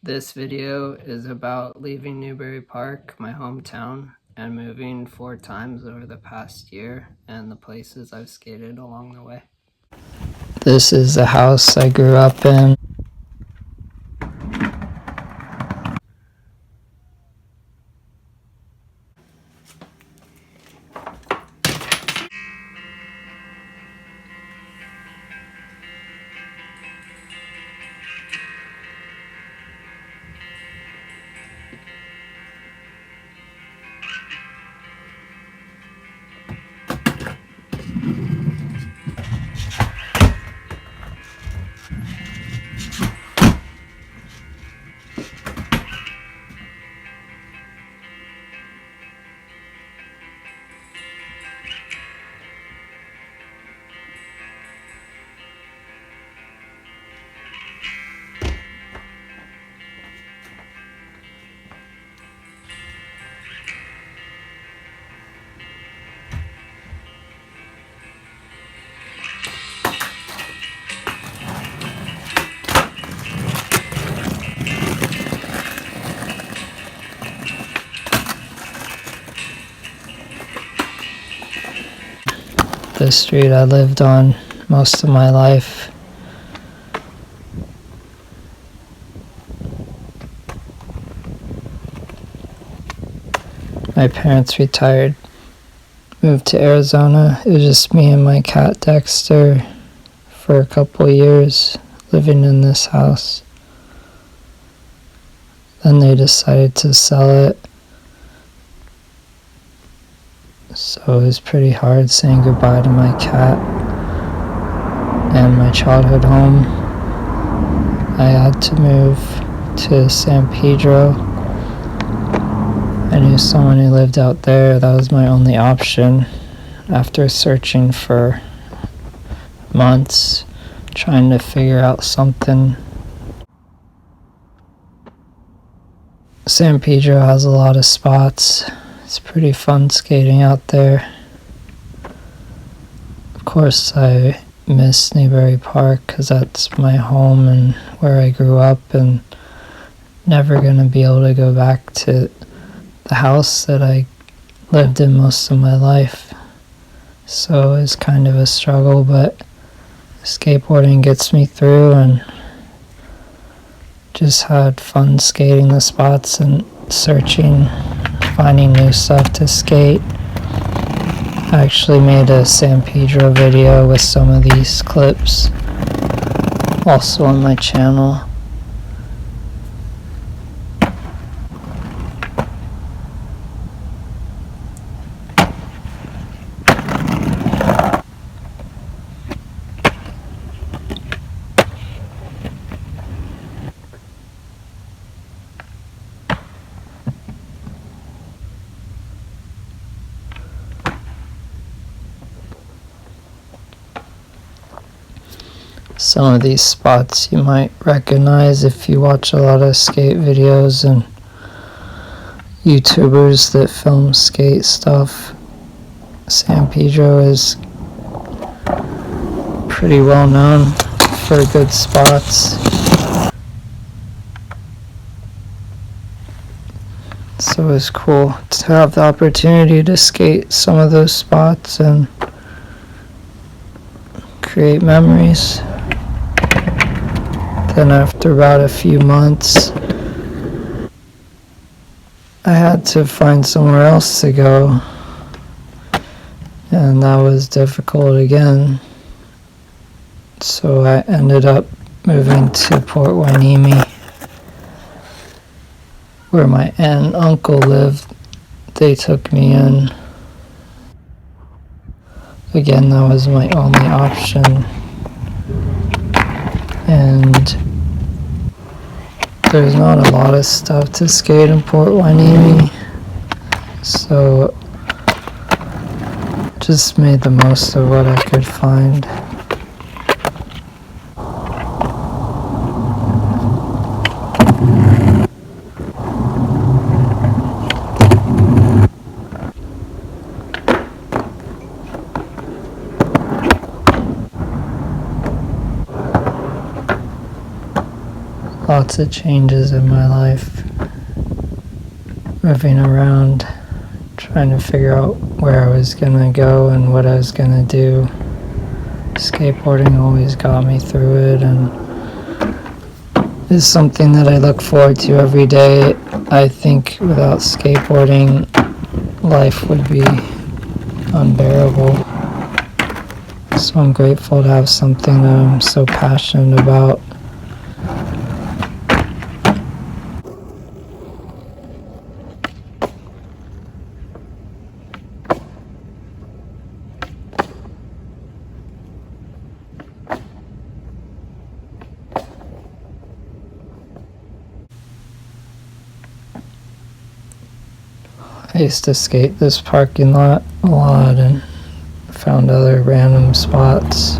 This video is about leaving Newbury Park, my hometown, and moving 4 times over the past year and the places I've skated along the way. This is the house I grew up in. The street I lived on most of my life. My parents retired, moved to Arizona. It was just me and my cat Dexter for a couple years living in this house. Then they decided to sell it. So it was pretty hard saying goodbye to my cat and my childhood home. I had to move to San Pedro. I knew someone who lived out there. That was my only option after searching for months, trying to figure out something. San Pedro has a lot of spots. It's pretty fun skating out there. Of course, I miss Newbury Park because that's my home and where I grew up, and never going to be able to go back to the house that I lived in most of my life. So it's kind of a struggle, but skateboarding gets me through, and just had fun skating the spots and searching, finding new stuff to skate. I actually made a San Pedro video with some of these clips, also on my channel. Some of these spots you might recognize if you watch a lot of skate videos and YouTubers that film skate stuff. San Pedro is pretty well known for good spots. So it's cool to have the opportunity to skate some of those spots and create memories. Then after about a few months, I had to find somewhere else to go, and that was difficult again. So I ended up moving to Port Hueneme, where my aunt and uncle lived. They took me in. Again, that was my only option. And there's not a lot of stuff to skate in Port Hueneme, so just made the most of what I could find. lots of changes in my life, moving around, trying to figure out where I was gonna go and what I was gonna do. Skateboarding always got me through it and is something that I look forward to every day. I think without skateboarding, life would be unbearable. So I'm grateful to have something that I'm so passionate about. I used to skate this parking lot a lot and found other random spots.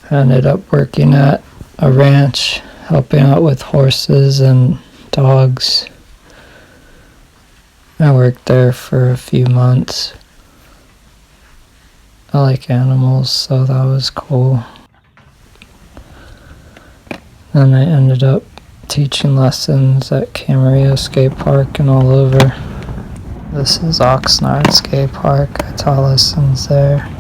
I ended up working at a ranch, helping out with horses and dogs. I worked there for a few months. I like animals, so that was cool. Then I ended up teaching lessons at Camarillo Skate Park and all over. This is Oxnard Skate Park. I taught lessons there.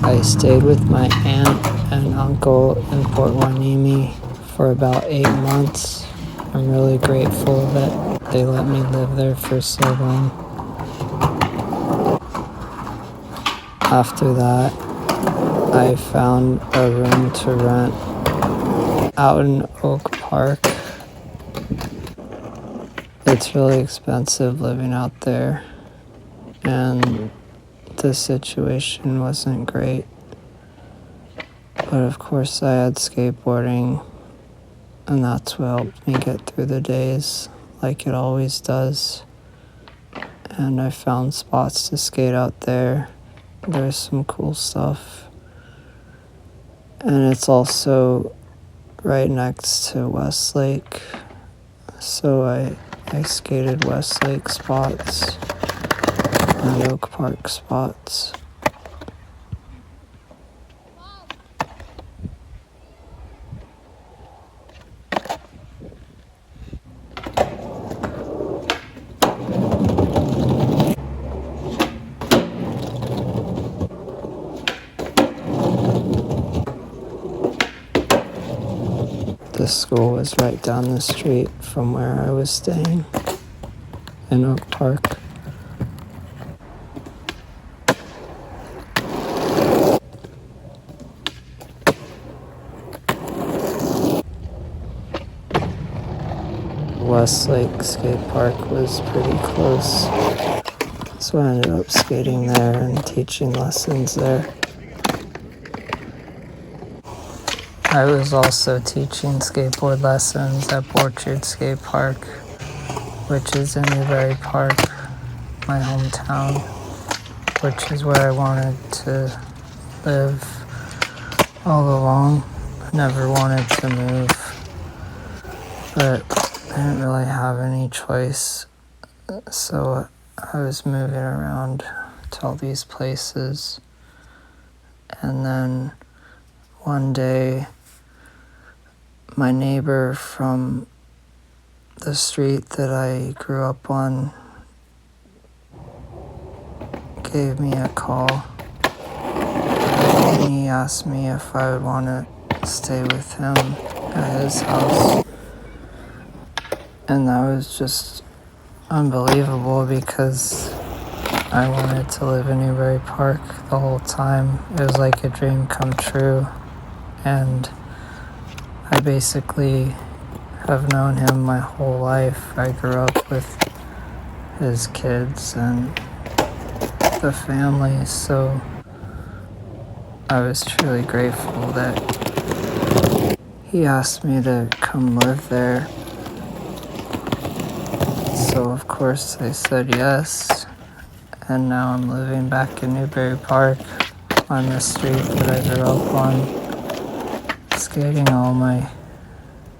I stayed with my aunt and uncle in Port Hueneme for about 8 months. I'm really grateful that they let me live there for so long. After that, I found a room to rent out in Oak Park. It's really expensive living out there, and the situation wasn't great. But of course I had skateboarding, and that's what helped me get through the days, like it always does. And I found spots to skate out there. There's some cool stuff. And it's also right next to Westlake, so I skated Westlake spots and Oak Park spots. The school was right down the street from where I was staying in Oak Park. Westlake skate park was pretty close, so I ended up skating there and teaching lessons there. I was also teaching skateboard lessons at Orchard Skate Park, which is in Newbury Park, my hometown, which is where I wanted to live all along. Never wanted to move, but I didn't really have any choice, so I was moving around to all these places. And then one day, my neighbor from the street that I grew up on gave me a call, and he asked me if I would want to stay with him at his house. And that was just unbelievable because I wanted to live in Newbury Park the whole time. It was like a dream come true, and I basically have known him my whole life. I grew up with his kids and the family, so I was truly grateful that he asked me to come live there. So of course I said yes, and now I'm living back in Newbury Park on the street that I grew up on, skating all my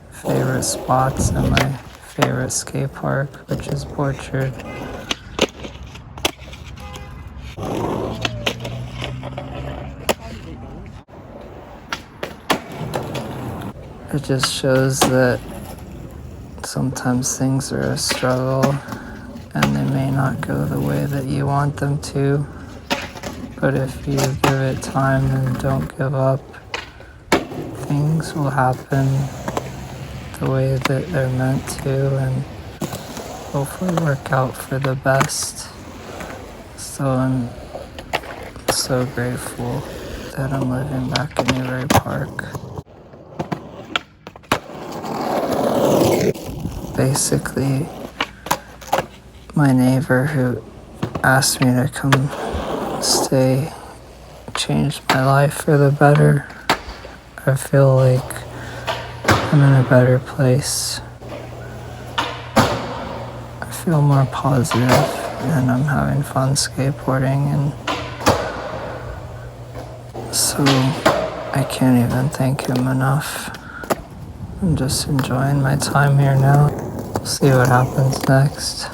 favorite spots and my favorite skate park, which is Orchard. It just shows that sometimes things are a struggle and they may not go the way that you want them to, but if you give it time and don't give up, things will happen the way that they're meant to and hopefully work out for the best. So I'm so grateful that I'm living back in Newbury Park. Basically, my neighbor who asked me to come stay changed my life for the better. I feel like I'm in a better place. I feel more positive and I'm having fun skateboarding, and so I can't even thank him enough. I'm just enjoying my time here now. We'll see what happens next.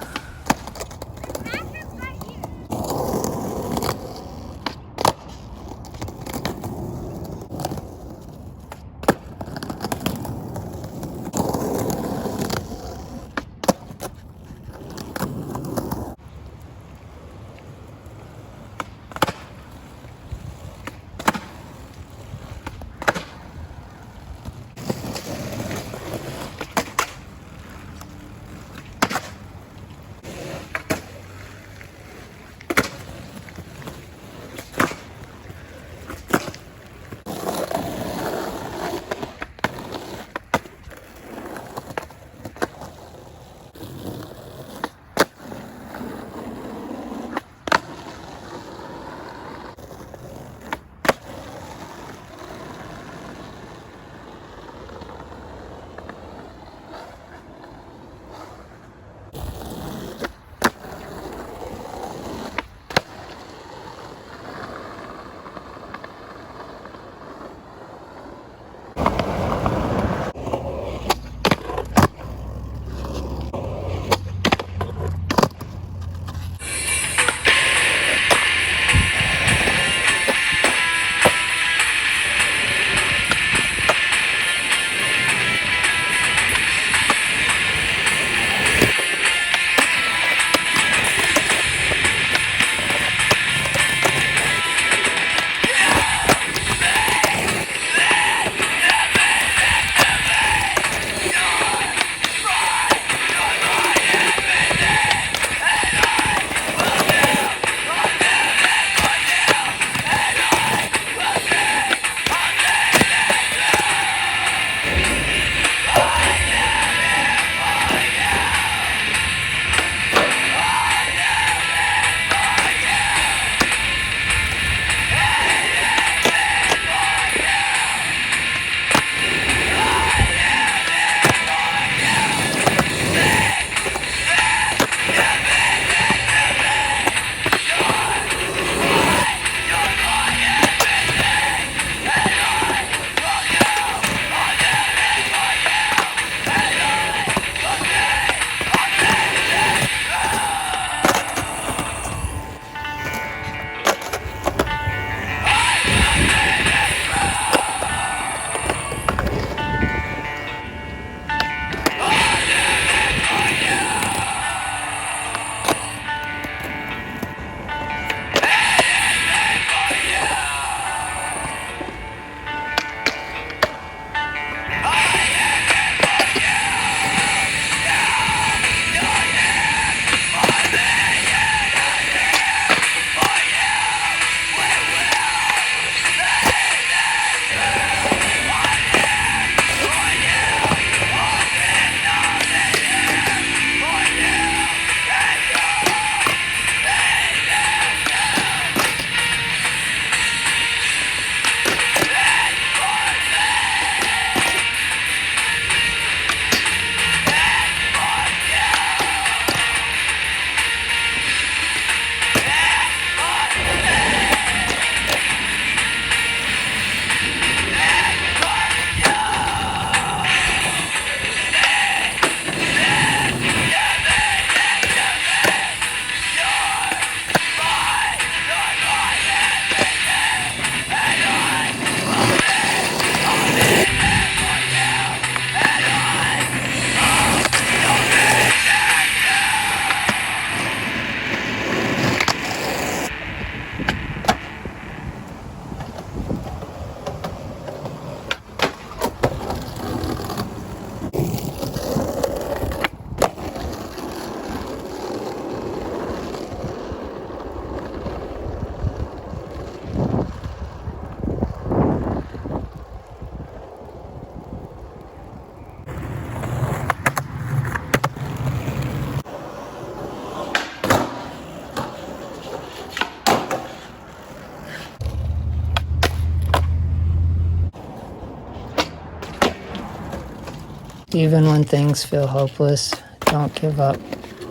Even when things feel hopeless, don't give up.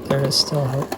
There is still hope.